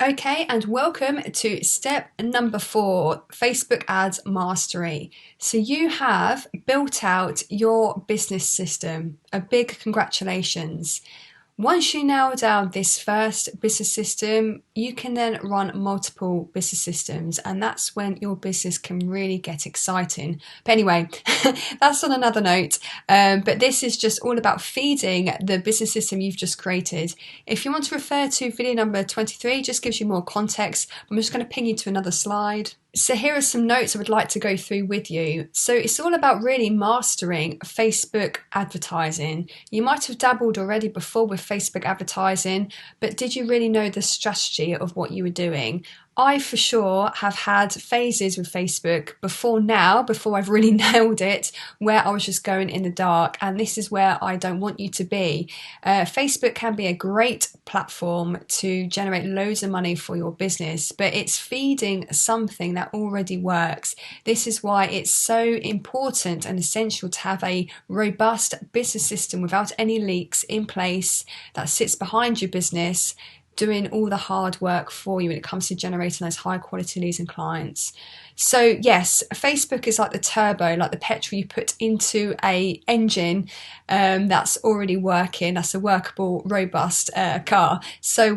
Okay, and welcome to step number 4, Facebook Ads Mastery. So you have built out your business system. A big congratulations. Once you nail down this first business system, you can then run multiple business systems, and that's when your business can really get exciting. But anyway, that's on another note. But this is just all about feeding the business system you've just created. If you want to refer to video number 23, just gives you more context. I'm just going to ping you to another slide. So here are some notes I would like to go through with you. So it's all about really mastering Facebook advertising. You might have dabbled already before with Facebook advertising, but did you really know the strategy of what you were doing? I for sure have had phases with Facebook before I've really nailed it, where I was just going in the dark, and this is where I don't want you to be. Facebook can be a great platform to generate loads of money for your business, but it's feeding something that already works. This is why it's so important and essential to have a robust business system without any leaks in place that sits behind your business, doing all the hard work for you when it comes to generating those high quality leads and clients. So yes, Facebook is like the turbo, like the petrol you put into a engine that's already working. That's a workable, robust car. So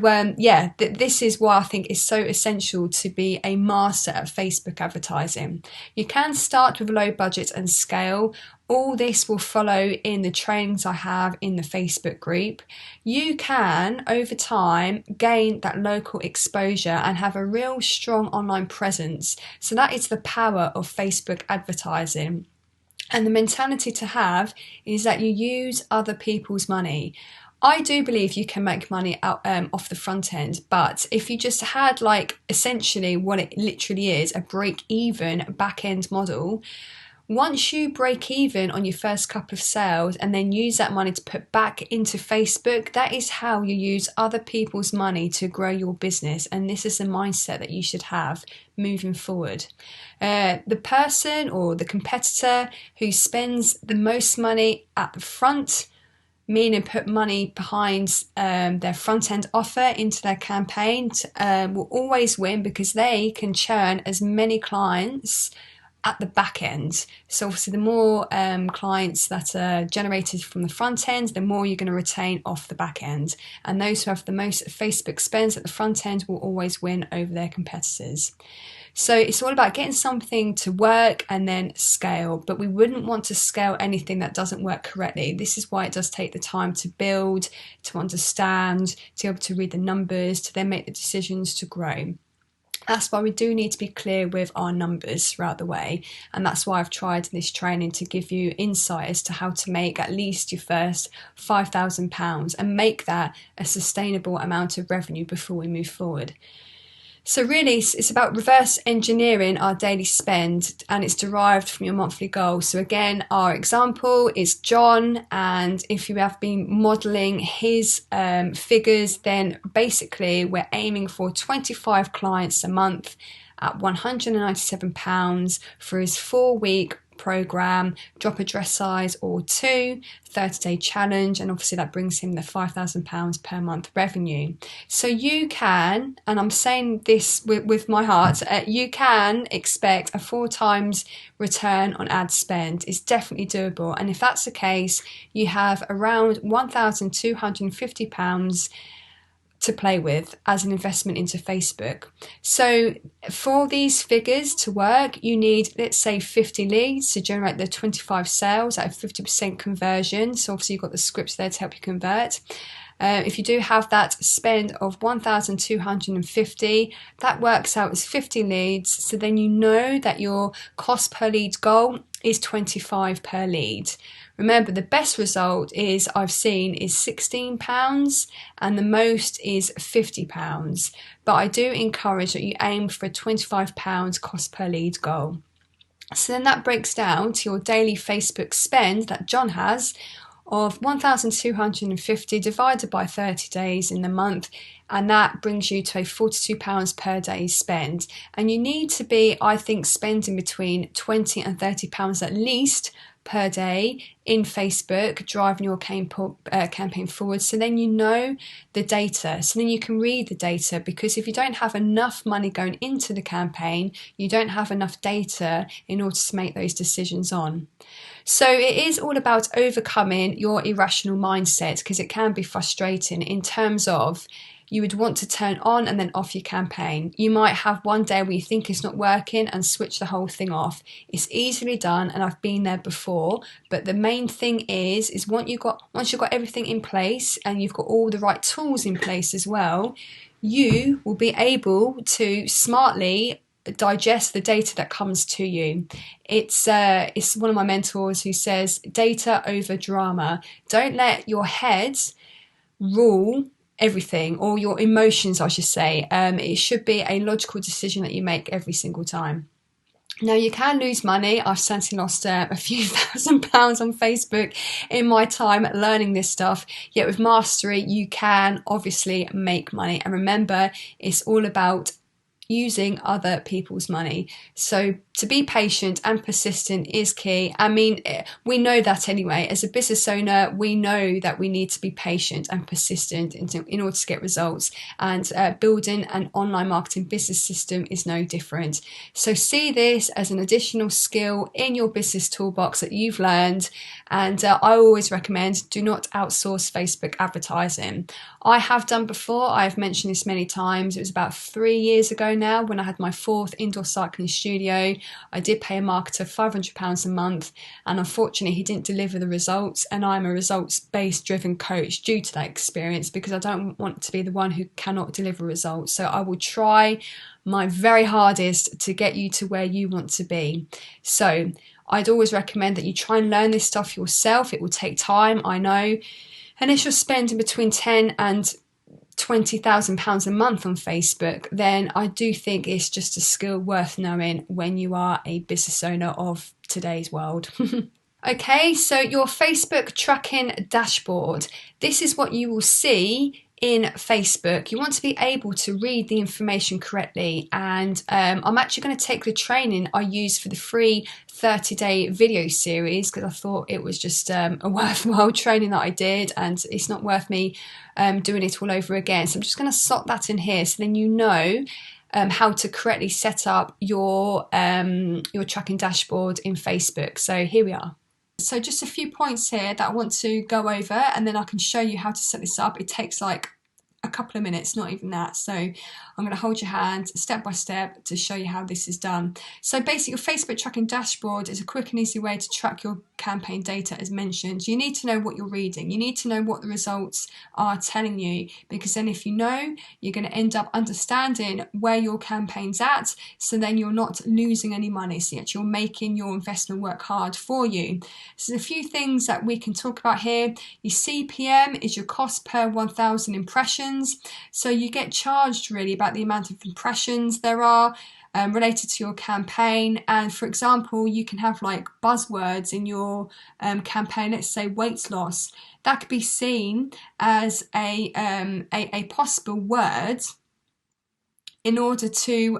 this is why I think it's so essential to be a master at Facebook advertising. You can start with low budget and scale. All this will follow in the trainings I have in the Facebook group. You can, over time, gain that local exposure and have a real strong online presence. So that is the power of Facebook advertising. And the mentality to have is that you use other people's money. I do believe you can make money out off the front end, but if you just had essentially what it literally is, a break-even back-end model, once you break even on your first couple of sales and then use that money to put back into Facebook, that is how you use other people's money to grow your business. And this is the mindset that you should have moving forward. The person or the competitor who spends the most money at the front, meaning put money behind their front end offer into their campaign, will always win because they can churn as many clients at the back end. So obviously the more clients that are generated from the front end, the more you're going to retain off the back end. And those who have the most Facebook spends at the front end will always win over their competitors. So it's all about getting something to work and then scale, but we wouldn't want to scale anything that doesn't work correctly. This is why it does take the time to build, to understand, to be able to read the numbers, to then make the decisions to grow. That's why we do need to be clear with our numbers throughout the way, and that's why I've tried in this training to give you insight as to how to make at least your first £5,000 and make that a sustainable amount of revenue before we move forward. So really, it's about reverse engineering our daily spend, and it's derived from your monthly goal. So again, our example is John, and if you have been modelling his figures, then basically we're aiming for 25 clients a month at £197 for his 4-week program, drop a dress size or 2, 30-day challenge, and obviously that brings him the £5,000 per month revenue. So you can, and I'm saying this with my heart, you can expect a 4 times return on ad spend. It's definitely doable, and if that's the case, you have around £1,250 to play with as an investment into Facebook. So for these figures to work, you need, let's say, 50 leads to generate the 25 sales at a 50% conversion. So obviously you've got the scripts there to help you convert. If you do have that spend of 1,250, that works out as 50 leads. So then you know that your cost per lead goal is 25 per lead. Remember, the best result I've seen is £16 and the most is £50. But I do encourage that you aim for a £25 cost per lead goal. So then that breaks down to your daily Facebook spend that John has of 1,250 divided by 30 days in the month, and that brings you to a £42 per day spend. And you need to be, I think, spending between £20 and £30 at least per day in Facebook, driving your campaign forward. So then you know the data, so then you can read the data, because if you don't have enough money going into the campaign, you don't have enough data in order to make those decisions on. So it is all about overcoming your irrational mindset, because it can be frustrating in terms of you would want to turn on and then off your campaign. You might have one day where you think it's not working and switch the whole thing off. It's easily done, and I've been there before, but the main thing is once you've got everything in place and you've got all the right tools in place as well, you will be able to smartly digest the data that comes to you. It's one of my mentors who says data over drama. Don't let your head rule everything, or your emotions I should say. It should be a logical decision that you make every single time. Now, you can lose money. I've certainly lost a few £1,000s on Facebook in my time learning this stuff. Yet with mastery, you can obviously make money. And remember, it's all about using other people's money. So to be patient and persistent is key. I mean, we know that anyway. As a business owner, we know that we need to be patient and persistent in order to get results. And building an online marketing business system is no different. So see this as an additional skill in your business toolbox that you've learned. And I always recommend, do not outsource Facebook advertising. I have done before. I've mentioned this many times. It was about 3 years ago now when I had my 4th indoor cycling studio. I did pay a marketer £500 a month, and unfortunately he didn't deliver the results, and I'm a results-based driven coach due to that experience, because I don't want to be the one who cannot deliver results. So I will try my very hardest to get you to where you want to be. So I'd always recommend that you try and learn this stuff yourself. It will take time, I know. Unless you're spending between £10,000 and £20,000 a month on Facebook, then I do think it's just a skill worth knowing when you are a business owner of today's world. Okay, so your Facebook tracking dashboard. This is what you will see in Facebook. You want to be able to read the information correctly, and I'm actually going to take the training I used for the free 30-day video series, because I thought it was just a worthwhile training that I did, and it's not worth me doing it all over again. So I'm just going to slot that in here, so then you know how to correctly set up your tracking dashboard in Facebook. So here we are. So just a few points here that I want to go over, and then I can show you how to set this up. It takes like a couple of minutes, not even that. So I'm going to hold your hand step by step to show you how this is done. So basically, your Facebook tracking dashboard is a quick and easy way to track your campaign data. As mentioned, you need to know what you're reading. You need to know what the results are telling you, because then if you know, you're going to end up understanding where your campaign's at, so then you're not losing any money. So you're making your investment work hard for you. So there's a few things that we can talk about here. Your CPM is your cost per 1,000 impressions. So you get charged really about the amount of impressions there are related to your campaign. And for example, you can have like buzzwords in your campaign. Let's say weight loss. That could be seen as a possible word in order to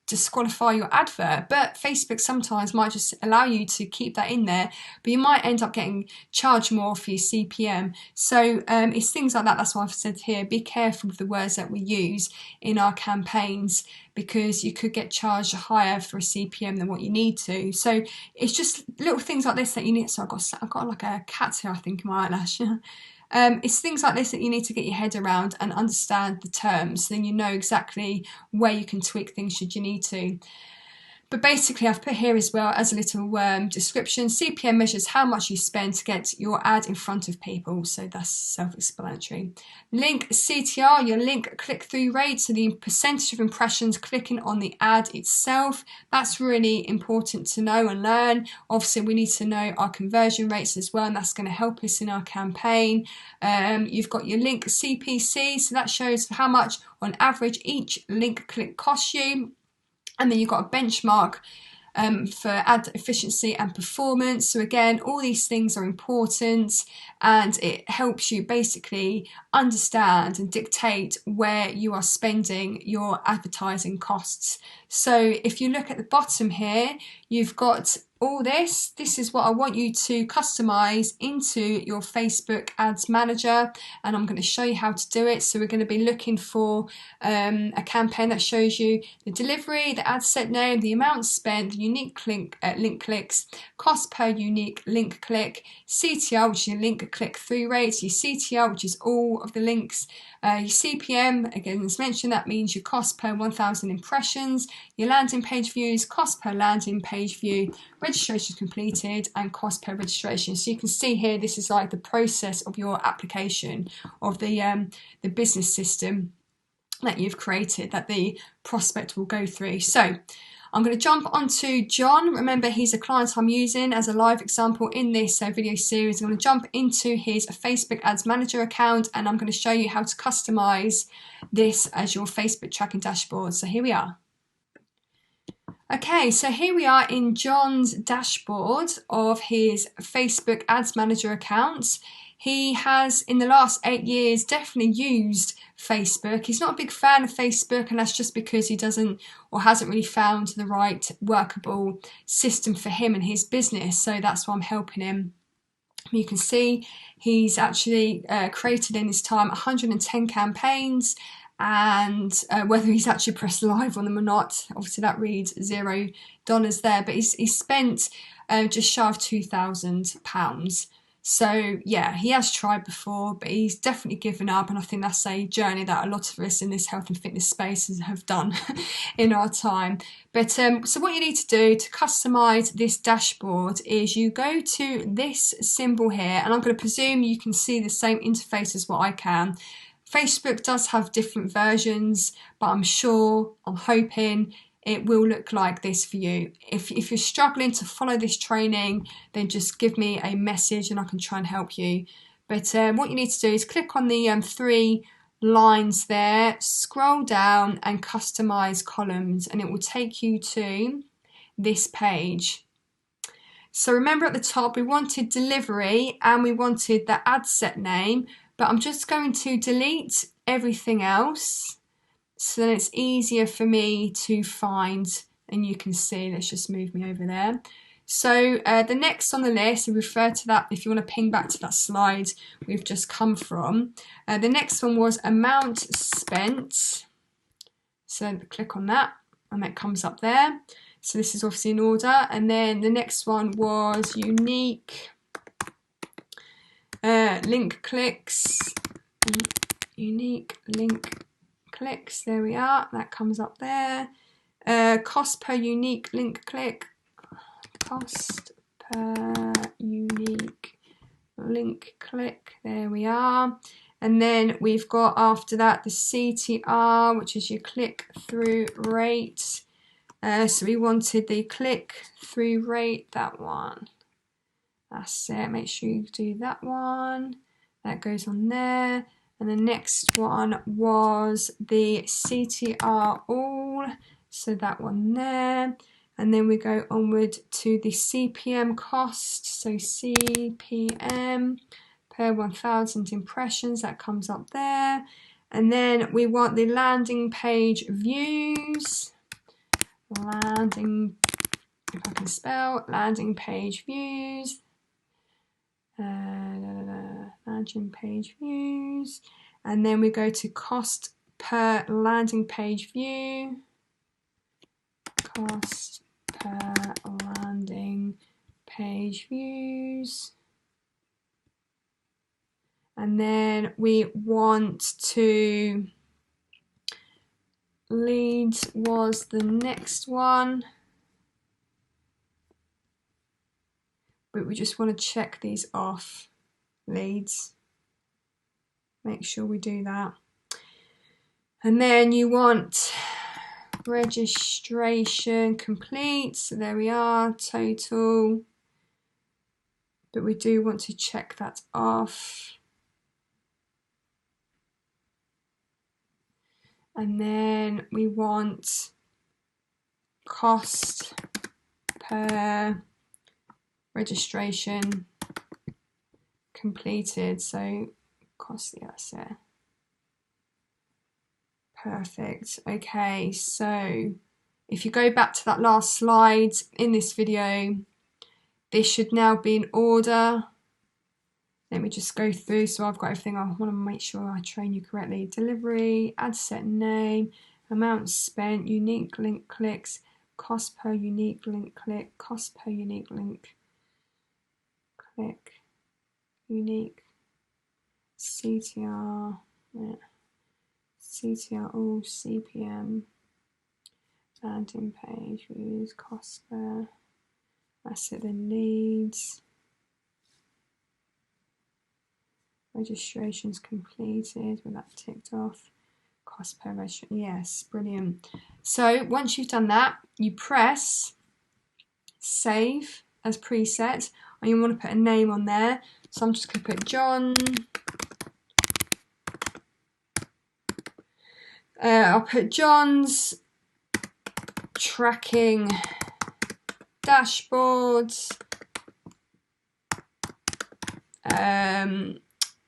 disqualify your advert, but Facebook sometimes might just allow you to keep that in there, but you might end up getting charged more for your CPM. So it's things like that. That's why I've said here, be careful with the words that we use in our campaigns, because you could get charged higher for a CPM than what you need to. So it's just little things like this that you need. So I've got like a cat here, I think, in my eyelash. It's things like this that you need to get your head around and understand the terms, then you know exactly where you can tweak things should you need to. But basically, I've put here as well as a little description. CPM measures how much you spend to get your ad in front of people, so that's self-explanatory. Link CTR, your link click-through rate, so the percentage of impressions clicking on the ad itself. That's really important to know and learn. Obviously, we need to know our conversion rates as well, and that's going to help us in our campaign. You've got your link CPC, so that shows how much on average each link click costs you. And then you've got a benchmark for ad efficiency and performance. So again, all these things are important, and it helps you basically understand and dictate where you are spending your advertising costs. So if you look at the bottom here, you've got all this is what I want you to customize into your Facebook Ads Manager, and I'm going to show you how to do it. So we're going to be looking for a campaign that shows you the delivery, the ad set name, the amount spent, the unique link clicks, cost per unique link click, CTR, which is your link click through rates, your CTR, which is all of the links, your CPM, again as mentioned, that means your cost per 1,000 impressions, your landing page views, cost per landing page view, registration completed, and cost per registration. So you can see here, this is like the process of your application of the business system that you've created that the prospect will go through. So I'm going to jump onto John. Remember, he's a client I'm using as a live example in this video series. I'm going to jump into his Facebook Ads Manager account, and I'm going to show you how to customize this as your Facebook tracking dashboard. So here we are. Okay, so here we are in John's dashboard of his Facebook Ads Manager account. He has, in the last 8 years, definitely used Facebook. He's not a big fan of Facebook, and that's just because he doesn't or hasn't really found the right workable system for him and his business. So that's why I'm helping him. You can see he's actually created in his time 110 campaigns, and whether he's actually pressed live on them or not, obviously that reads $0 there, but he's spent just shy of £2,000. So yeah, he has tried before, but he's definitely given up, and I think that's a journey that a lot of us in this health and fitness space have done in our time. But so what you need to do to customize this dashboard is you go to this symbol here, and I'm going to presume you can see the same interface as what I can. Facebook does have different versions, but I'm hoping it will look like this for you. If you're struggling to follow this training, then just give me a message and I can try and help you. But what you need to do is click on the 3 lines there, scroll down and customize columns, and it will take you to this page. So remember, at the top we wanted delivery and we wanted the ad set name, but I'm just going to delete everything else so then it's easier for me to find, and you can see, let's just move me over there. So the next on the list, we refer to that if you want to ping back to that slide we've just come from. The next one was amount spent. So click on that and that comes up there. So this is obviously in order. And then the next one was unique link clicks. Unique link clicks, there we are, that comes up there. Cost per unique link click, cost per unique link click, there we are. And then we've got after that the CTR, which is your click through rate. So we wanted the click through rate, that one. That's it, make sure you do that one. That goes on there. And the next one was the CTR all, so that one there. And then we go onward to the CPM cost, so CPM per 1,000 impressions, that comes up there. And then we want the landing page views, landing, if I can spell, landing page views. Landing page views, and then we go to cost per landing page view, cost per landing page views, and then we want to, Leeds was the next one. But we just want to check these off, Leeds. Make sure we do that. And then you want registration complete. So there we are, total. But we do want to check that off. And then we want cost per registration completed, so cost, yeah, that's it. Perfect. Okay, so if you go back to that last slide in this video, This should now be in order. Let me just go through so I've got everything. I want to make sure I train you correctly. Delivery, ad set name, amount spent, unique link clicks, cost per unique link click, cost per unique link click, unique, CTR, yeah. CTR, all CPM, landing page views, cost per, asset then leads, registrations completed with that ticked off, cost per registration. Yes, brilliant. So once you've done that, you press save as preset, and you want to put a name on there. So I'm just going to put John. I'll put John's tracking dashboards.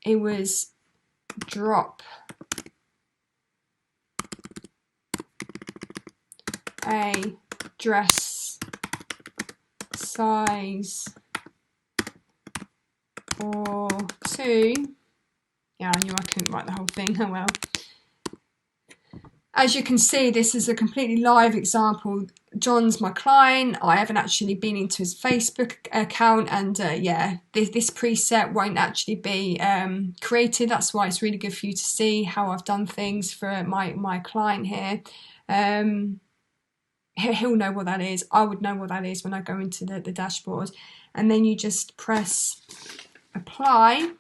It was drop a dress size or two. Yeah, I knew I couldn't write the whole thing. Oh well. As you can see, this is a completely live example. John's my client. I haven't actually been into his Facebook account, and yeah, this preset won't actually be created. That's why it's really good for you to see how I've done things for my client here. He'll know what that is. I would know what that is when I go into the dashboard. And then you just press apply.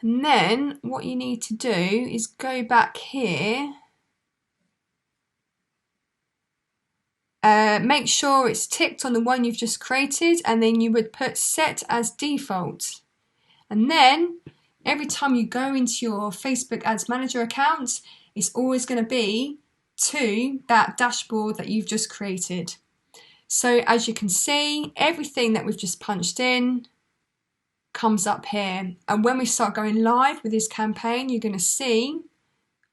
And then what you need to do is go back here. Make sure it's ticked on the one you've just created, and then you would put set as default. And then every time you go into your Facebook Ads Manager account, it's always going to be to that dashboard that you've just created. So as you can see, everything that we've just punched in comes up here. And when we start going live with this campaign, you're going to see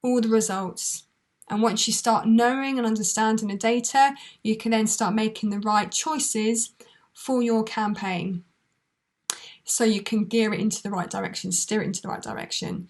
all the results. And once you start knowing and understanding the data, you can then start making the right choices for your campaign. So you can gear it into the right direction, steer it into the right direction.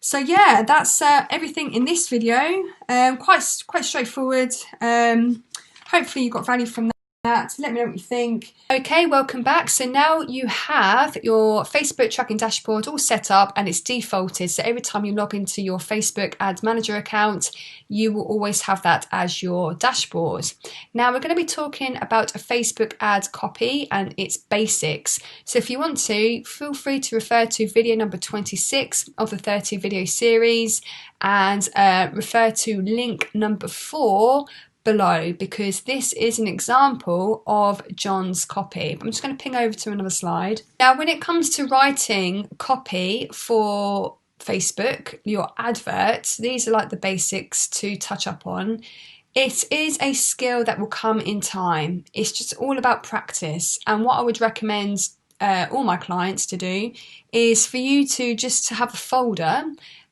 So yeah, that's everything in this video. Quite straightforward. Hopefully you got value from that. Let me know what you think. Okay, welcome back. So now you have your Facebook tracking dashboard all set up and it's defaulted. So every time you log into your Facebook Ads Manager account, you will always have that as your dashboard. Now we're going to be talking about a Facebook ad copy and its basics. So if you want to, feel free to refer to video number 26 of the 30 video series and refer to link number 4 below, because this is an example of John's copy. I'm just going to ping over to another slide. Now, when it comes to writing copy for Facebook, your adverts, these are like the basics to touch up on. It is a skill that will come in time. It's just all about practice. And what I would recommend all my clients to do is for you to just have a folder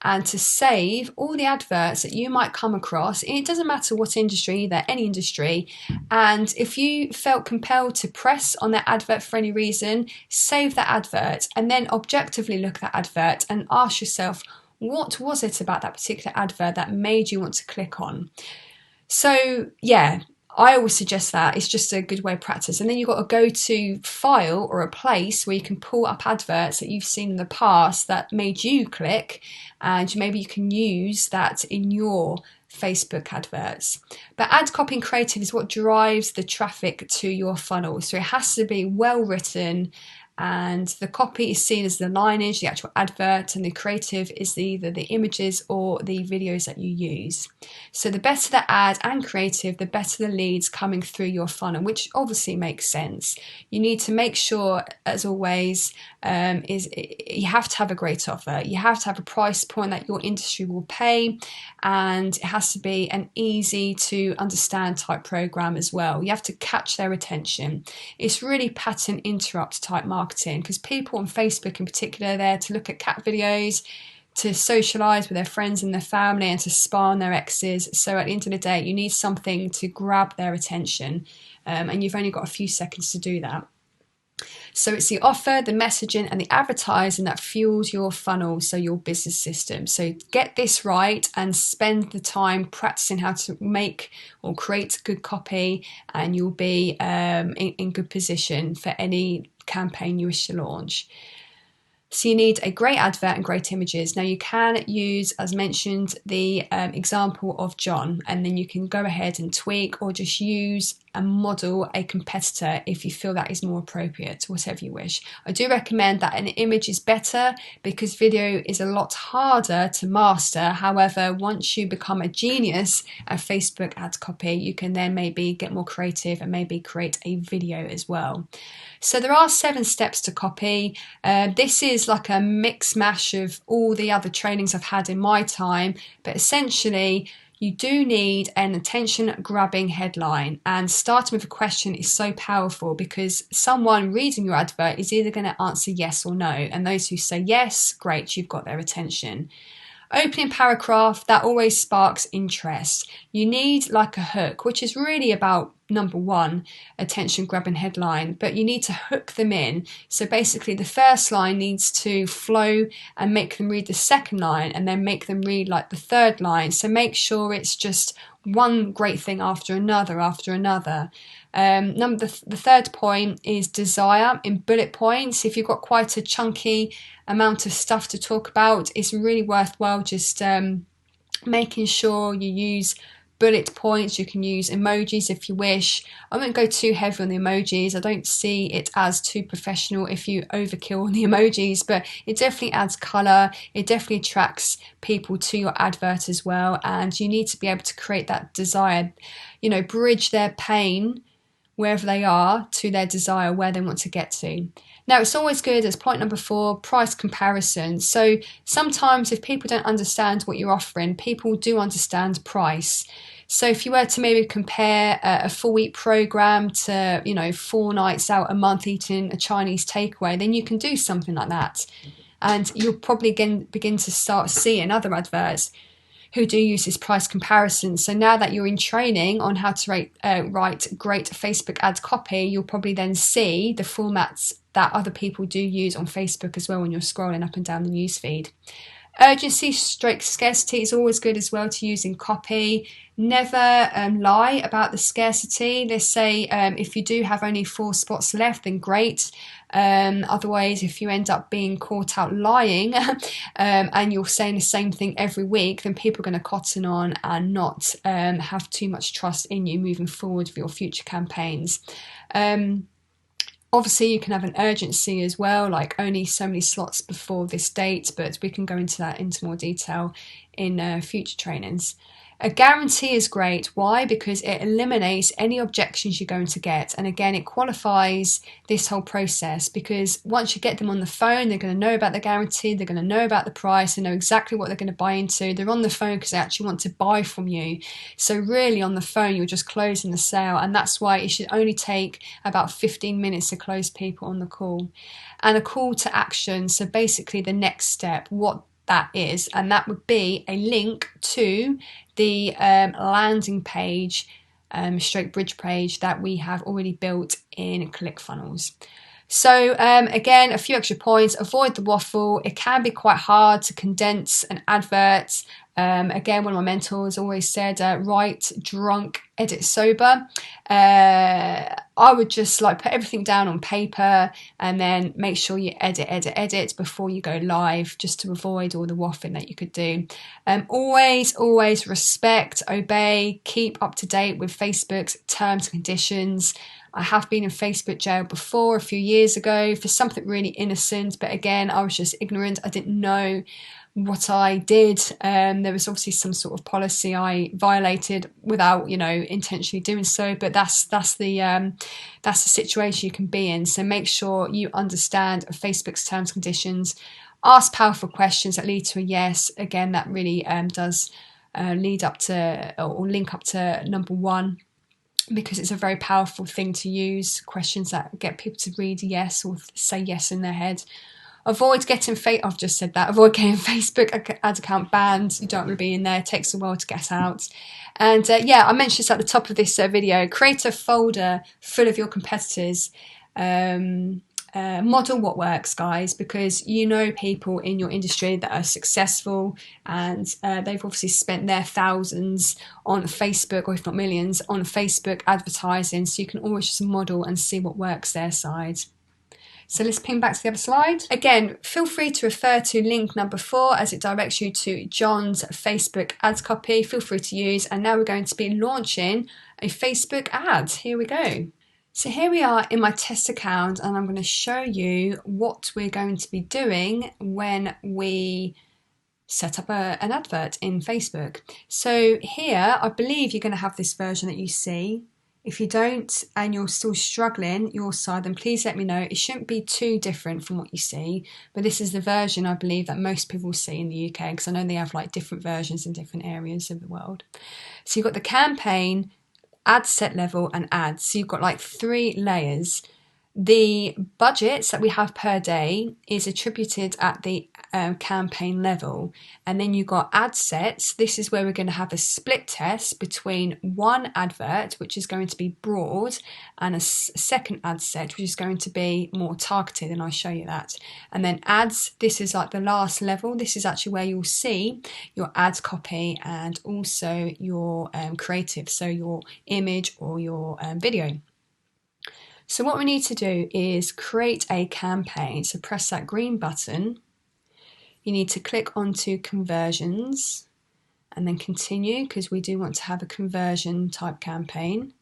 and to save all the adverts that you might come across. It doesn't matter what industry, either, any industry. And if you felt compelled to press on that advert for any reason, save that advert and then objectively look at that advert and ask yourself, what was it about that particular advert that made you want to click on? So yeah, I always suggest that. It's just a good way of practice. And then you've got a go-to file or a place where you can pull up adverts that you've seen in the past that made you click, and maybe you can use that in your Facebook adverts. But ad copy and creative is what drives the traffic to your funnel. So it has to be well written, and the copy is seen as the lineage, the actual advert, and the creative is either the images or the videos that you use. So the better the ad and creative, the better the leads coming through your funnel, which obviously makes sense. You need to make sure, as always, you have to have a great offer. You have to have a price point that your industry will pay, and it has to be an easy to understand type program as well. You have to catch their attention. It's really pattern interrupt type marketing, because people on Facebook in particular are there to look at cat videos, to socialise with their friends and their family and to spy on their exes. So at the end of the day, you need something to grab their attention, and you've only got a few seconds to do that. So it's the offer, the messaging and the advertising that fuels your funnel, so your business system. So get this right and spend the time practicing how to make or create good copy, and you'll be in good position for any campaign you wish to launch. So you need a great advert and great images. Now you can use, as mentioned, the example of John, and then you can go ahead and tweak or just use and model a competitor if you feel that is more appropriate, whatever you wish. I do recommend that an image is better because video is a lot harder to master. However, once you become a genius at Facebook ads copy, you can then maybe get more creative and maybe create a video as well. So there are 7 steps to copy. This is like a mix mash of all the other trainings I've had in my time, but essentially you do need an attention grabbing headline, and starting with a question is so powerful because someone reading your advert is either going to answer yes or no, and those who say yes, great, you've got their attention. Opening paragraph, that always sparks interest. You need like a hook, which is really about number 1, attention grabbing headline, but you need to hook them in. So basically the first line needs to flow and make them read the second line, and then make them read like the third line. So make sure it's just one great thing after another after another. The third point is desire in bullet points. If you've got quite a chunky amount of stuff to talk about, it's really worthwhile just making sure you use bullet points. You can use emojis if you wish. I won't go too heavy on the emojis. I don't see it as too professional if you overkill on the emojis, but it definitely adds colour. It definitely attracts people to your advert as well, and you need to be able to create that desire, bridge their pain wherever they are to their desire, where they want to get to. Now, it's always good, as point number 4, price comparison. So sometimes if people don't understand what you're offering, people do understand price. So if you were to maybe compare a 4-week program to, 4 nights out a month eating a Chinese takeaway, then you can do something like that. And you'll probably begin to start seeing other adverts who do use this price comparison. So now that you're in training on how to write great Facebook ads copy, you'll probably then see the formats that other people do use on Facebook as well when you're scrolling up and down the newsfeed. Urgency / scarcity is always good as well to use in copy. Never lie about the scarcity. Let's say if you do have only 4 spots left, then great. Otherwise, if you end up being caught out lying and you're saying the same thing every week, then people are going to cotton on and not have too much trust in you moving forward for your future campaigns. Obviously, you can have an urgency as well, like only so many slots before this date, but we can go into more detail in future trainings. A guarantee is great. Why? Because it eliminates any objections you're going to get. And again, it qualifies this whole process, because once you get them on the phone, they're going to know about the guarantee, they're going to know about the price, they know exactly what they're going to buy into. They're on the phone because they actually want to buy from you. So really on the phone, you're just closing the sale. And that's why it should only take about 15 minutes to close people on the call. And a call to action. So basically the next step, what that is, and that would be a link to the landing page, stroke bridge page that we have already built in ClickFunnels. So again, a few extra points. Avoid the waffle. It can be quite hard to condense an advert. Again, one of my mentors always said, write drunk, edit sober. I would just put everything down on paper and then make sure you edit before you go live, just to avoid all the waffling that you could do. Always respect, obey, keep up to date with Facebook's terms and conditions. I have been in Facebook jail before a few years ago for something really innocent, but again, I was just ignorant. I didn't know what I did. There was obviously some sort of policy I violated without, intentionally doing so. But that's the situation you can be in. So make sure you understand Facebook's terms and conditions. Ask powerful questions that lead to a yes. Again, that really does lead up to or link up to number 1. Because it's a very powerful thing to use, questions that get people to read yes or say yes in their head. Avoid getting I've just said that. Avoid getting Facebook ad account banned. You don't want to be in there. It takes a while to get out. And yeah, I mentioned this at the top of this video. Create a folder full of your competitors. Model what works, guys, because you know people in your industry that are successful, and they've obviously spent their thousands on Facebook, or if not millions, on Facebook advertising. So you can always just model and see what works their side. So let's ping back to the other slide. Again, feel free to refer to link number 4 as it directs you to John's Facebook ads copy. Feel free to use. And now we're going to be launching a Facebook ad. Here we go. So here we are in my test account, and I'm going to show you what we're going to be doing when we set up an advert in Facebook. So here, I believe you're going to have this version that you see. If you don't and you're still struggling your side, then please let me know. It shouldn't be too different from what you see, but this is the version I believe that most people see in the UK, because I know they have like different versions in different areas of the world. So you've got the campaign, ad set level, and ads. So you've got like 3 layers. The budgets that we have per day is attributed at the campaign level, and then you've got ad sets. This is where we're going to have a split test between one advert, which is going to be broad, and a second ad set, which is going to be more targeted, and I'll show you that. And then ads, this is like the last level. This is actually where you'll see your ads copy and also your creative, so your image or your video. So what we need to do is create a campaign. So press that green button. You need to click onto conversions and then continue, because we do want to have a conversion type campaign.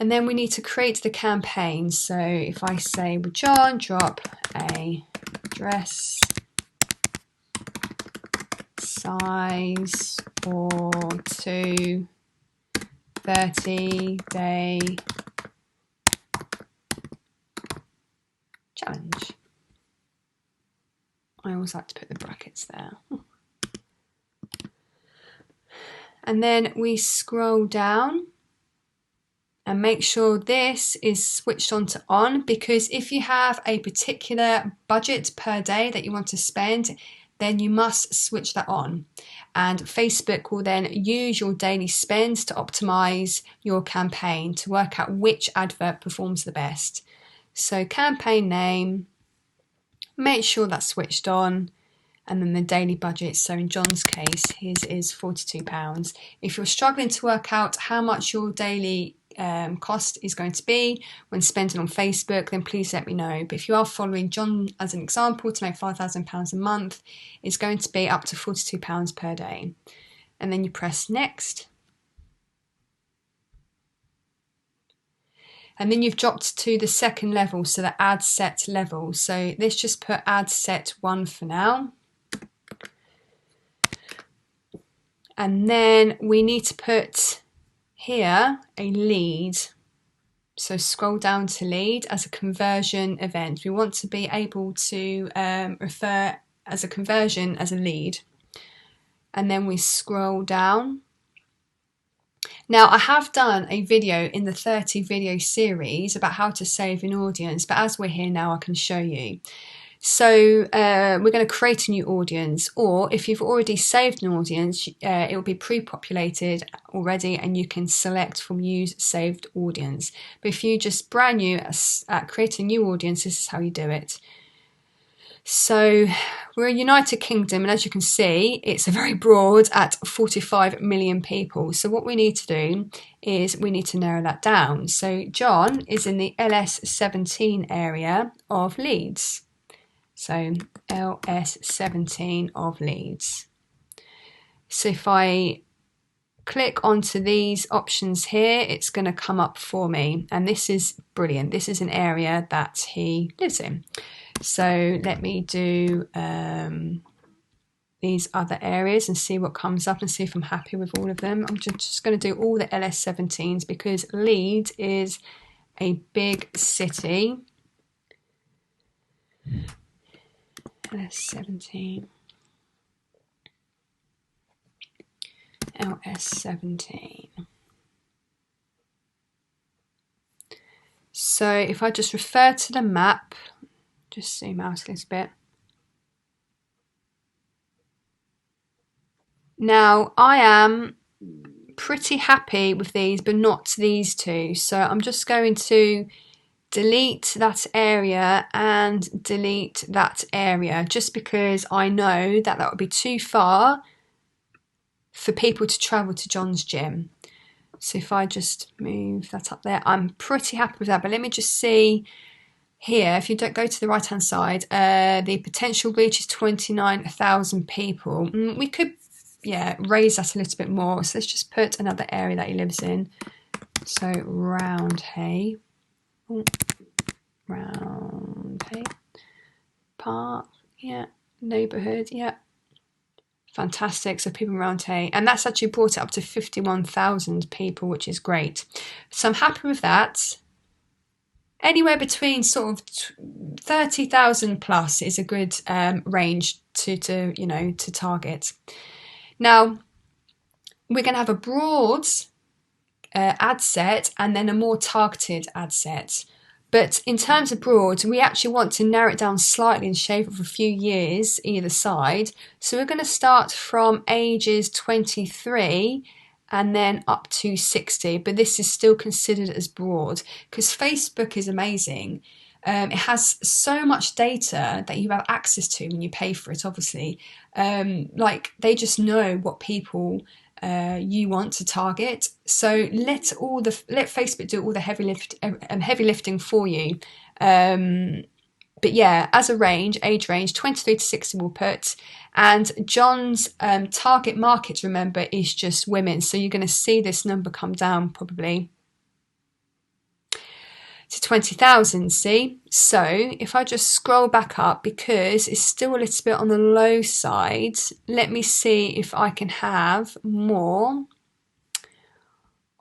And then we need to create the campaign. So if I say, with John, drop a dress size or 2 30-day challenge. I always like to put the brackets there. And then we scroll down and make sure this is switched on to on, because if you have a particular budget per day that you want to spend, then you must switch that on. And Facebook will then use your daily spend to optimize your campaign to work out which advert performs the best. So campaign name, make sure that's switched on, and then the daily budget. So in John's case, his is £42. If you're struggling to work out how much your daily cost is going to be when spending on Facebook, then please let me know. But if you are following John as an example to make £5,000 a month, it's going to be up to £42 per day. And then you press next. And then you've dropped to the second level, so the ad set level. So let's just put ad set 1 for now. And then we need to put here a lead. So scroll down to lead as a conversion event. We want to be able to refer as a conversion as a lead. And then we scroll down. Now, I have done a video in the 30 video series about how to save an audience, but as we're here now, I can show you. So we're going to create a new audience, or if you've already saved an audience, it will be pre-populated already and you can select from use saved audience. But if you just brand new at creating a new audience, this is how you do it. So we're in United Kingdom, and as you can see, it's a very broad at 45 million people. So what we need to do is we need to narrow that down. So John is in the LS17 area of Leeds. So LS17 of Leeds. So if I click onto these options here, it's going to come up for me. And this is brilliant. This is an area that he lives in. So let me do these other areas and see what comes up and see if I'm happy with all of them. I'm just going to do all the LS17s because Leeds is a big city. LS17. LS17. So if I just refer to the map, Just zoom out a little bit. Now, I am pretty happy with these, but not these two. So I'm just going to delete that area and delete that area, just because I know that that would be too far for people to travel to John's gym. So if I just move that up there, I'm pretty happy with that. But let me just see here, if you don't go to the right hand side, the potential reach is 29,000 people. We could, yeah, raise that a little bit more. So let's just put another area that he lives in. So Roundhay. Oh, Roundhay Park, yeah, neighbourhood, yeah. Fantastic. So people around Hay, and that's actually brought it up to 51,000 people, which is great. So I'm happy with that. Anywhere between sort of 30,000 plus is a good range to target. Now we're going to have a broad ad set and then a more targeted ad set. But in terms of broad, we actually want to narrow it down slightly and shave off a few years either side. So we're going to start from ages 23 and then up to 60. But this is still considered as broad because Facebook is amazing. It has so much data that you have access to when you pay for it, obviously. Like they just know what people you want to target. So let Facebook do all the heavy lifting for you. But yeah, as a age range 23 to 60 we'll put. And John's target market, remember, is just women. So you're going to see this number come down probably to 20,000, see? So if I just scroll back up, because it's still a little bit on the low side, let me see if I can have more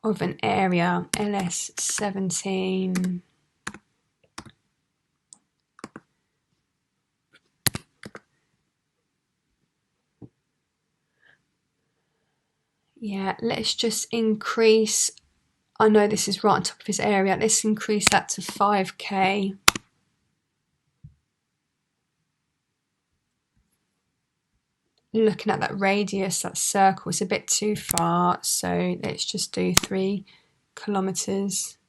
of an area. LS17. Yeah, let's just increase. I know this is right on top of his area. Let's increase that to 5k. Looking at that radius, that circle, it's a bit too far. So let's just do 3 kilometers.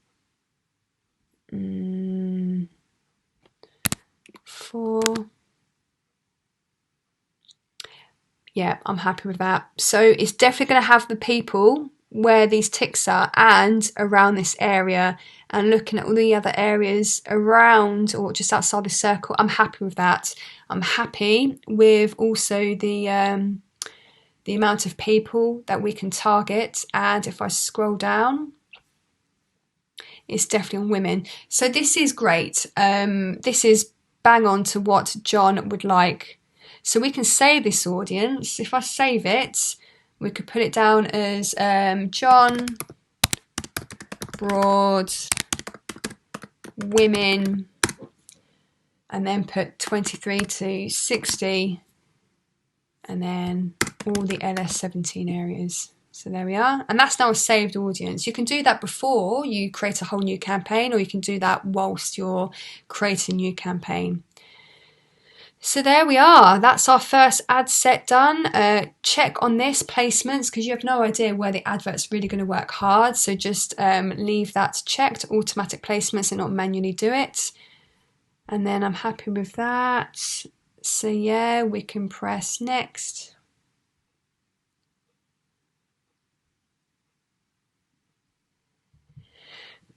4. Yeah, I'm happy with that. So it's definitely going to have the people where these ticks are and around this area, and looking at all the other areas around or just outside the circle. I'm happy with that. I'm happy with also the amount of people that we can target. And if I scroll down, it's definitely on women. So this is great. This is bang on to what John would like. So we can save this audience. If I save it, we could put it down as John Broad Women, and then put 23 to 60, and then all the LS17 areas. So there we are. And that's now a saved audience. You can do that before you create a whole new campaign, or you can do that whilst you're creating a new campaign. So there we are. That's our first ad set done. Check on this placements, because you have no idea where the advert's really going to work hard. So just leave that checked, automatic placements, and not manually do it. And then I'm happy with that. So yeah, we can press next.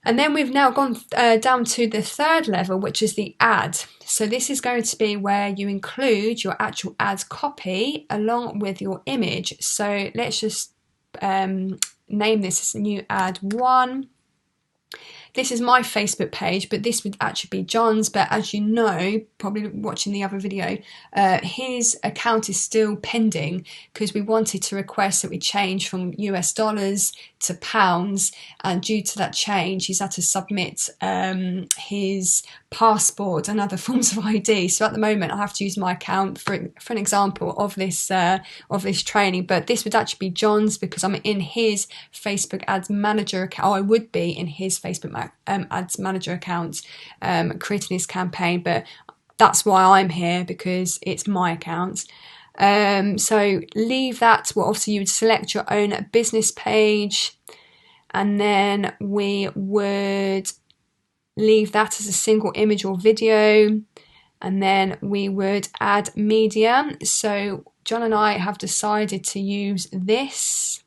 And then we've now gone down to the third level, which is the ad. So this is going to be where you include your actual ad copy along with your image. So let's just name this as new ad 1. This is my Facebook page, but this would actually be John's. But as you know, probably watching the other video, his account is still pending because we wanted to request that we change from US dollars to pounds. And due to that change, he's had to submit his passport and other forms of ID. So at the moment, I have to use my account for an example of this training. But this would actually be John's because I'm in his Facebook Ads Manager account. Oh, I would be in his Facebook Ads Manager account creating this campaign, but that's why I'm here, because it's my account. So leave that. Well, obviously you would select your own business page, and then we would leave that as a single image or video, and then we would add media. So John and I have decided to use this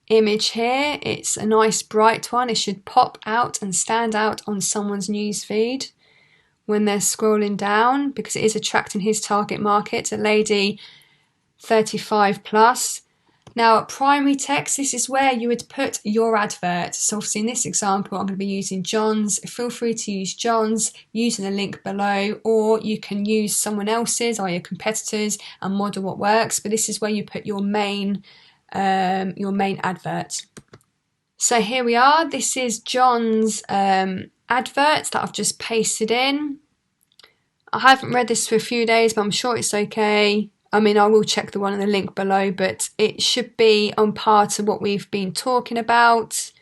image here. It's a nice bright one. It should pop out and stand out on someone's newsfeed when they're scrolling down, because it is attracting his target market, a lady 35 plus. Now, primary text, this is where you would put your advert. So obviously in this example, I'm going to be using John's. Feel free to use John's using the link below, or you can use someone else's or your competitors and model what works. But this is where you put your main advert. So here we are. This is John's advert that I've just pasted in. I haven't read this for a few days, but I'm sure it's okay. I mean, I will check the one in the link below, but it should be on par to what we've been talking about.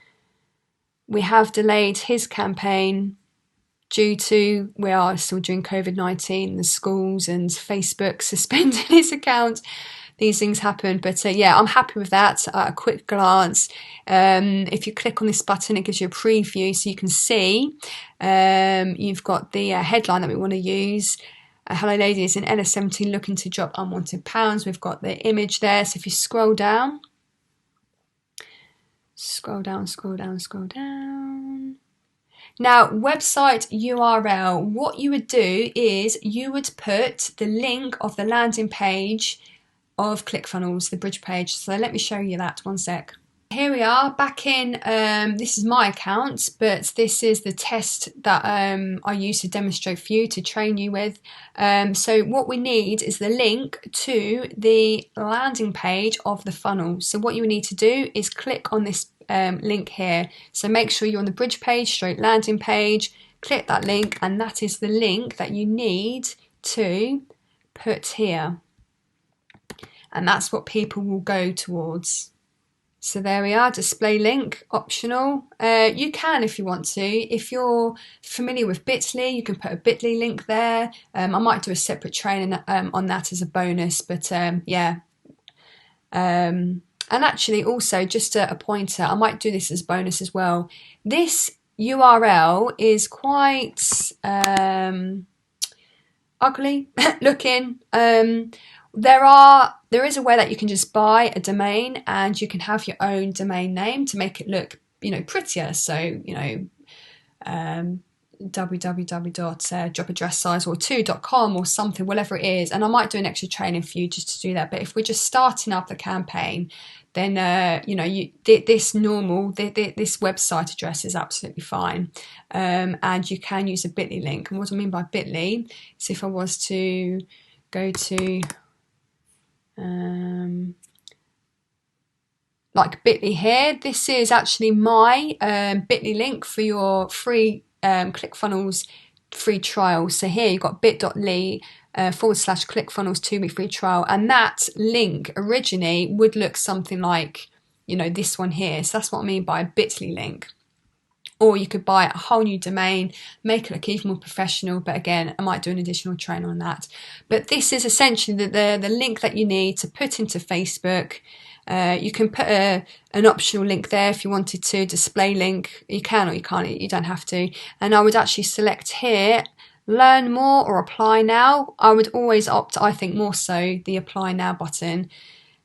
We have delayed his campaign due to, we are still during COVID-19, the schools and Facebook suspending his account. These things happen, but yeah, I'm happy with that at a quick glance. If you click on this button, it gives you a preview so you can see. You've got the headline that we want to use. Hello ladies in LS17 looking to drop unwanted pounds. We've got the image there. So if you scroll down. Now, website URL. What you would do is you would put the link of the landing page of ClickFunnels, the bridge page. So let me show you that, one sec. Here we are back in, this is my account, but this is the test that I used to demonstrate for you, to train you with. So what we need is the link to the landing page of the funnel. So what you need to do is click on this link here. So make sure you're on the bridge page, straight landing page, click that link, and that is the link that you need to put here. And that's what people will go towards. So there we are, display link, optional. You can if you want to. If you're familiar with Bitly, you can put a Bitly link there. I might do a separate training on that as a bonus, but yeah. And actually also, just a pointer, I might do this as a bonus as well. This URL is quite ugly looking. There is a way that you can just buy a domain and you can have your own domain name to make it look, prettier. So, www.dropaddresssize2.com or something, whatever it is. And I might do an extra training for you just to do that. But if we're just starting up the campaign, then, this website address is absolutely fine. And you can use a Bitly link. And what I mean by Bitly is if I was to go to like Bitly here, this is actually my Bitly link for your free ClickFunnels free trial. So here you've got bit.ly /ClickFunnels 2-week free trial, and that link originally would look something like this one here. So that's what I mean by a Bitly link. Or you could buy a whole new domain, make it look even more professional. But again, I might do an additional training on that. But this is essentially the link that you need to put into Facebook. You can put an optional link there if you wanted to, display link. You can or you can't, you don't have to. And I would actually select here, learn more or apply now. I would always opt, I think more so, the apply now button.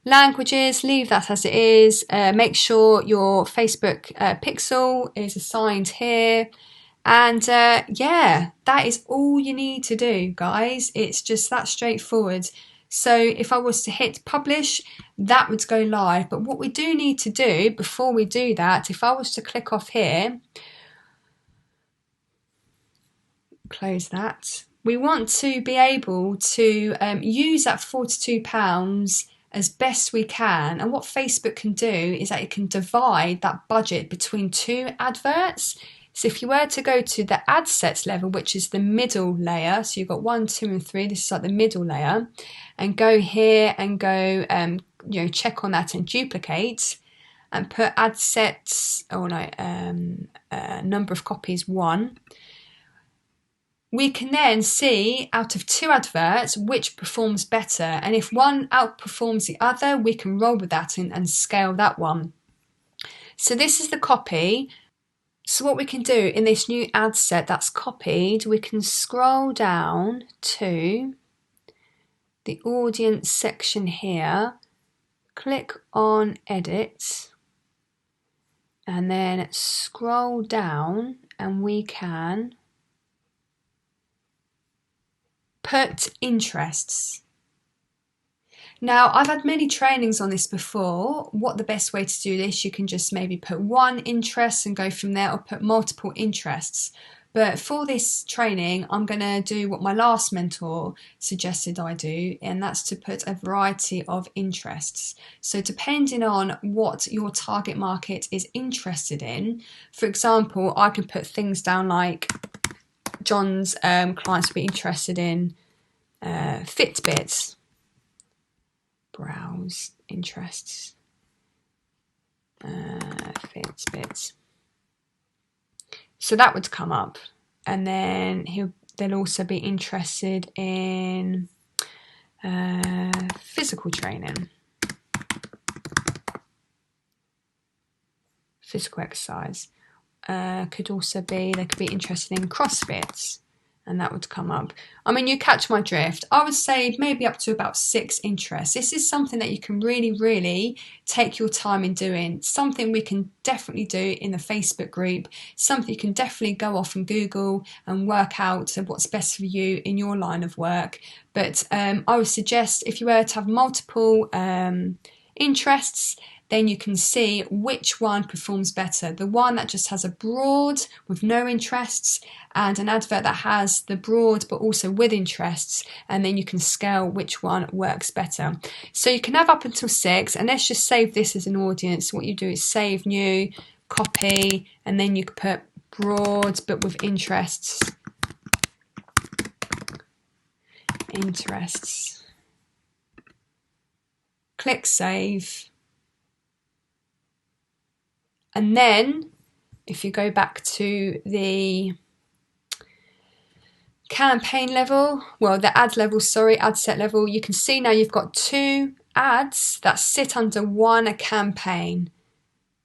Languages, leave that as it is. Make sure your Facebook pixel is assigned here. And yeah, that is all you need to do, guys. It's just that straightforward. So if I was to hit publish, that would go live. But what we do need to do before we do that, if I was to click off here, close that, we want to be able to use that £42 as best we can. And what Facebook can do is that it can divide that budget between two adverts. So if you were to go to the ad sets level, which is the middle layer, so you've got 1, 2 and 3, this is like the middle layer, and go here and go check on that and duplicate and put ad sets, number of copies 1. we can then see out of 2 adverts which performs better, and if one outperforms the other, we can roll with that and scale that one. So this is the copy. So what we can do in this new ad set that's copied, we can scroll down to the audience section here, click on edit, and then scroll down, and we can put interests. Now, I've had many trainings on this before. What the best way to do this, you can just maybe put one interest and go from there, or put multiple interests. But for this training, I'm going to do what my last mentor suggested I do, and that's to put a variety of interests. So depending on what your target market is interested in, for example, I can put things down like John's clients will be interested in Fitbits. Browse interests, Fitbits. So that would come up, and then they'll also be interested in physical training, physical exercise. They could be interested in CrossFit, and that would come up. I mean, you catch my drift. I would say maybe up to about 6 interests. This is something that you can really, really take your time in doing. Something we can definitely do in the Facebook group. Something you can definitely go off and Google and work out what's best for you in your line of work. But I would suggest if you were to have multiple interests, then you can see which one performs better. The one that just has a broad with no interests, and an advert that has the broad but also with interests, and then you can scale which one works better. So you can have up until 6, and let's just save this as an audience. What you do is save new, copy, and then you can put broad but with interests. Click save. And then if you go back to the campaign level, the ad set level, you can see now you've got 2 ads that sit under one campaign.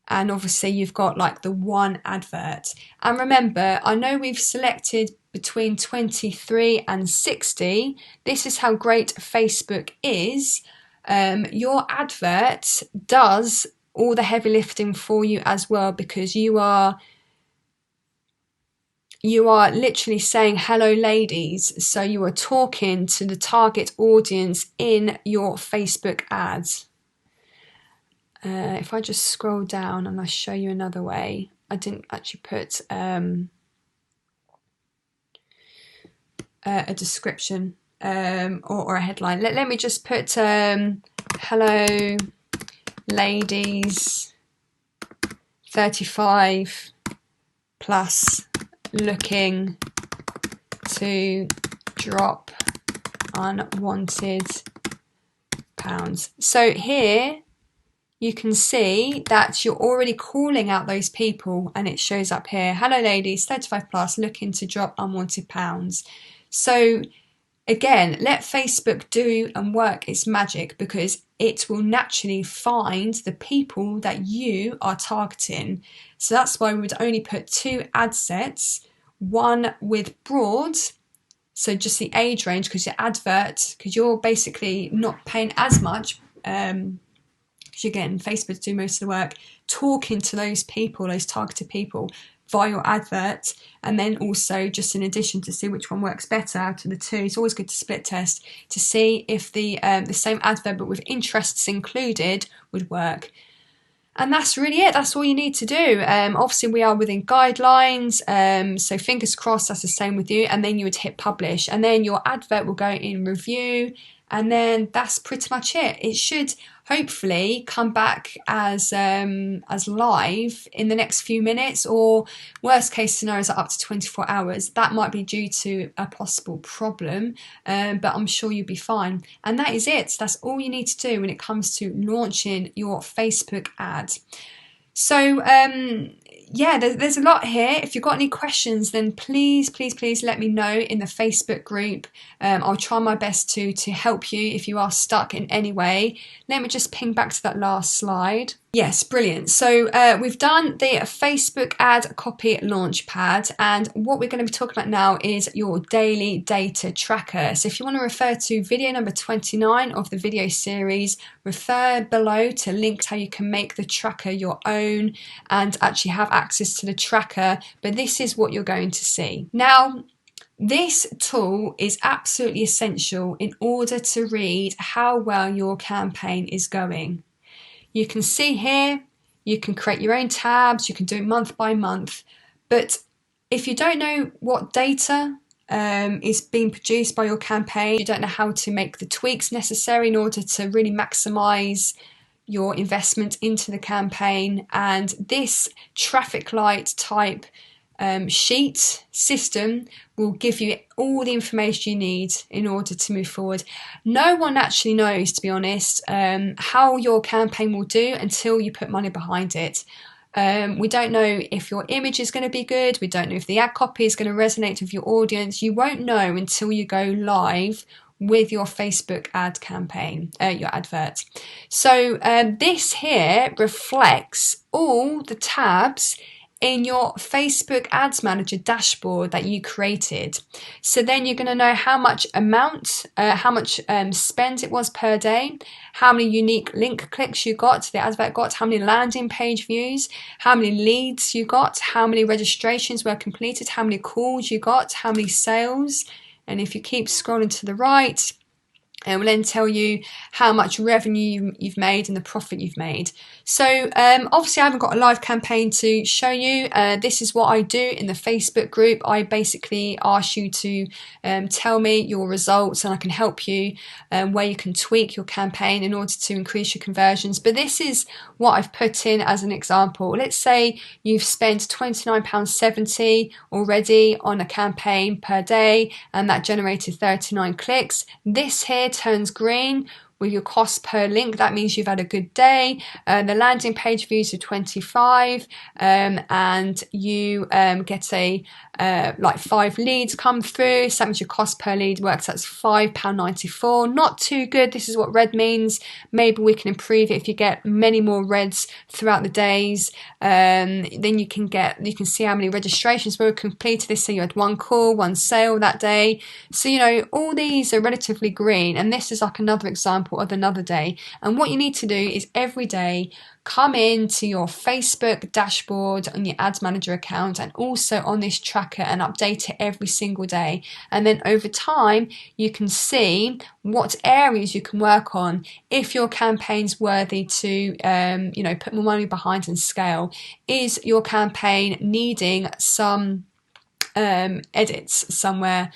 And obviously you've got like the one advert. And remember, I know we've selected between 23 and 60. This is how great Facebook is. Your advert does all the heavy lifting for you as well, because you are literally saying hello ladies, so you are talking to the target audience in your Facebook ads. If I just scroll down and I show you another way, I didn't actually put a description or a headline. Let me just put hello ladies 35 plus looking to drop unwanted pounds. So here you can see that you're already calling out those people, and it shows up here, hello ladies 35 plus looking to drop unwanted pounds. So again, let Facebook do and work its magic, because it will naturally find the people that you are targeting. So that's why we would only put 2 ad sets, one with broad, so just the age range, because you're basically not paying as much, because you're getting Facebook to do most of the work, talking to those people, those targeted people, via your advert. And then also, just in addition, to see which one works better out of the 2, it's always good to split test to see if the same advert but with interests included would work. And that's really it. That's all you need to do. Obviously, we are within guidelines, so fingers crossed that's the same with you. And then you would hit publish, and then your advert will go in review, and then that's pretty much it. It should hopefully come back as live in the next few minutes, or worst case scenarios are up to 24 hours. That might be due to a possible problem, but I'm sure you'll be fine. And that is it. That's all you need to do when it comes to launching your Facebook ad. So yeah, there's a lot here. If you've got any questions, then please let me know in the Facebook group. I'll try my best to help you if you are stuck in any way. Let me just ping back to that last slide. Yes, brilliant. So we've done the Facebook ad copy launchpad, and what we're going to be talking about now is your daily data tracker. So if you want to refer to video number 29 of the video series, refer below to link how you can make the tracker your own and actually have access to the tracker. But this is what you're going to see. Now, this tool is absolutely essential in order to read how well your campaign is going. You can see here, you can create your own tabs, you can do it month by month, but if you don't know what data is being produced by your campaign, you don't know how to make the tweaks necessary in order to really maximize your investment into the campaign, and this traffic light type sheet system will give you all the information you need in order to move forward. No one actually knows, to be honest, how your campaign will do until you put money behind it. We don't know if your image is going to be good. We don't know if the ad copy is going to resonate with your audience. You won't know until you go live with your Facebook ad campaign, your advert. So this here reflects all the tabs in your Facebook Ads Manager dashboard that you created. So then you're going to know how much spend it was per day, how many unique link clicks you got, the advert got, how many landing page views, how many leads you got, how many registrations were completed, how many calls you got, how many sales. And if you keep scrolling to the right, it will then tell you how much revenue you've made and the profit you've made. So obviously I haven't got a live campaign to show you. This is what I do in the Facebook group. I basically ask you to tell me your results, and I can help you where you can tweak your campaign in order to increase your conversions. But this is what I've put in as an example. Let's say you've spent £29.70 already on a campaign per day, and that generated 39 clicks. This here turns green with your cost per link. That means you've had a good day. The landing page views are 25, and you get like 5 leads come through. So that means your cost per lead works out as £5.94. Not too good. This is what red means. Maybe we can improve it if you get many more reds throughout the days. Then you can see how many registrations were completed. Let's say you had 1 call, 1 sale that day. So all these are relatively green, and this is like another example of another day. And what you need to do is every day come into your Facebook dashboard on your Ads Manager account and also on this tracker and update it every single day. And then over time you can see what areas you can work on if your campaign's worthy to put more money behind and scale. Is your campaign needing some edits somewhere?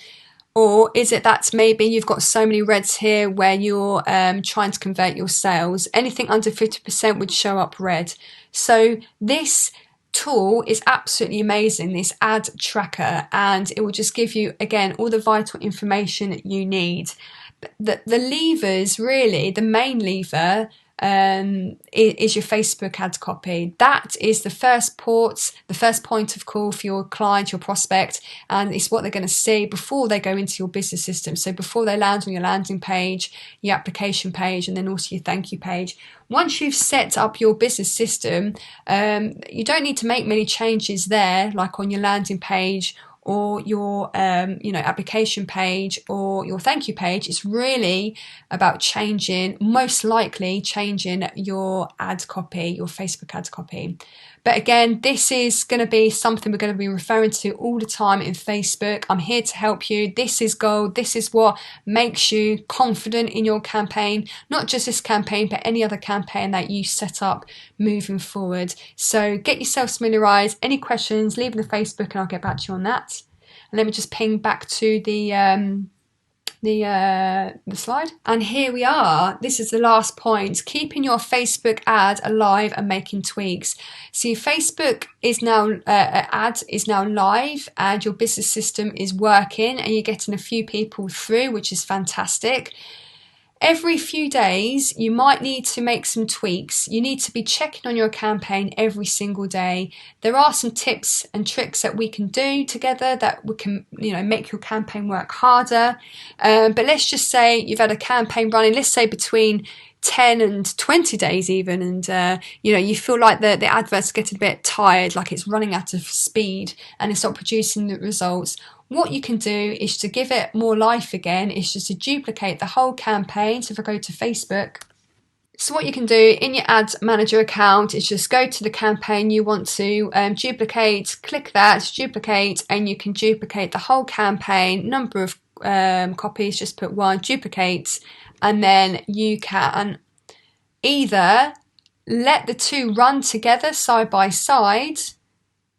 Or is it that maybe you've got so many reds here where you're trying to convert your sales? Anything under 50% would show up red. So this tool is absolutely amazing, this ad tracker, and it will just give you, again, all the vital information that you need. The levers, really, the main lever is your Facebook ads copy. That is the first point of call for your client, your prospect, and it's what they're going to see before they go into your business system. So before they land on your landing page, your application page, and then also your thank you page. Once you've set up your business system, you don't need to make many changes there, like on your landing page or your application page or your thank you page. It's really about most likely changing your ad copy, your Facebook ad copy. But again, this is going to be something we're going to be referring to all the time in Facebook. I'm here to help you. This is gold. This is what makes you confident in your campaign, not just this campaign, but any other campaign that you set up moving forward. So get yourself familiarized. Any questions, leave in the Facebook and I'll get back to you on that. And let me just ping back to the slide. And here we are. This is the last point: keeping your Facebook ad alive and making tweaks. So your Facebook is now ad is now live, and your business system is working, and you're getting a few people through, which is fantastic. Every few days, you might need to make some tweaks. You need to be checking on your campaign every single day. There are some tips and tricks that we can do together that we can, make your campaign work harder. But let's just say you've had a campaign running, let's say between 10 and 20 days even, and you feel like the advert's getting a bit tired, like it's running out of speed and it's not producing the results. What you can do is to give it more life again, is just to duplicate the whole campaign. So if I go to Facebook, so what you can do in your ads manager account is just go to the campaign you want to duplicate, click that, duplicate, and you can duplicate the whole campaign, number of copies, just put 1, duplicate, and then you can either let the two run together side by side,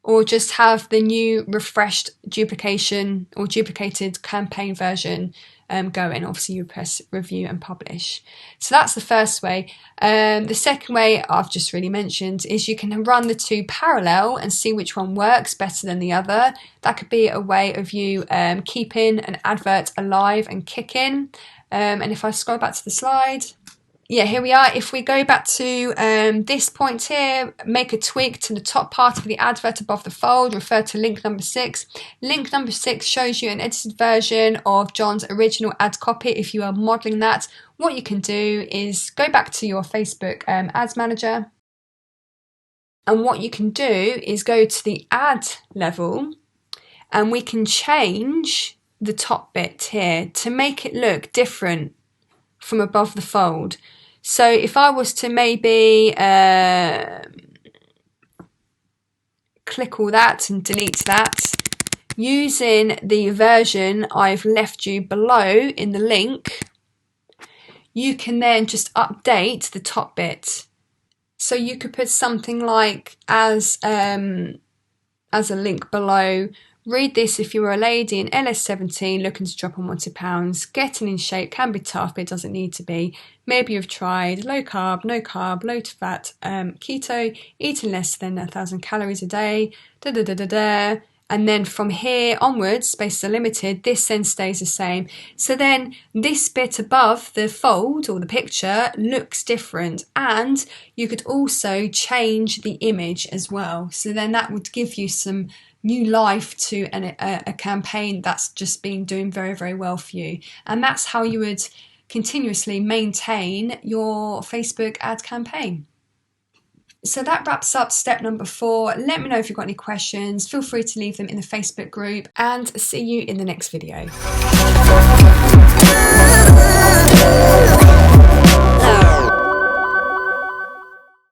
or just have the new refreshed duplication or duplicated campaign version going. Obviously you press review and publish. So that's the first way. The second way I've just really mentioned is you can run the two parallel and see which one works better than the other. That could be a way of you keeping an advert alive and kicking. And if I scroll back to the slide, yeah, here we are. If we go back to this point here, make a tweak to the top part of the advert above the fold, refer to link number 6. Link number 6 shows you an edited version of John's original ad copy. If you are modeling that, what you can do is go back to your Facebook ads manager. And what you can do is go to the ad level, and we can change the top bit here to make it look different from above the fold. So if I was to maybe click all that and delete that, using the version I've left you below in the link, you can then just update the top bit. So you could put something like as a link below, read this if you were a lady in LS17 looking to drop unwanted pounds. Getting in shape can be tough, but it doesn't need to be. Maybe you've tried low carb, no carb, low fat, keto, eating less than 1,000 calories a day, And then from here onwards, spaces are limited, this then stays the same. So then this bit above the fold or the picture looks different, and you could also change the image as well. So then that would give you some new life to a campaign that's just been doing very, very well for you. And that's how you would continuously maintain your Facebook ad campaign. So that wraps up step number 4. Let me know if you've got any questions. Feel free to leave them in the Facebook group, and see you in the next video.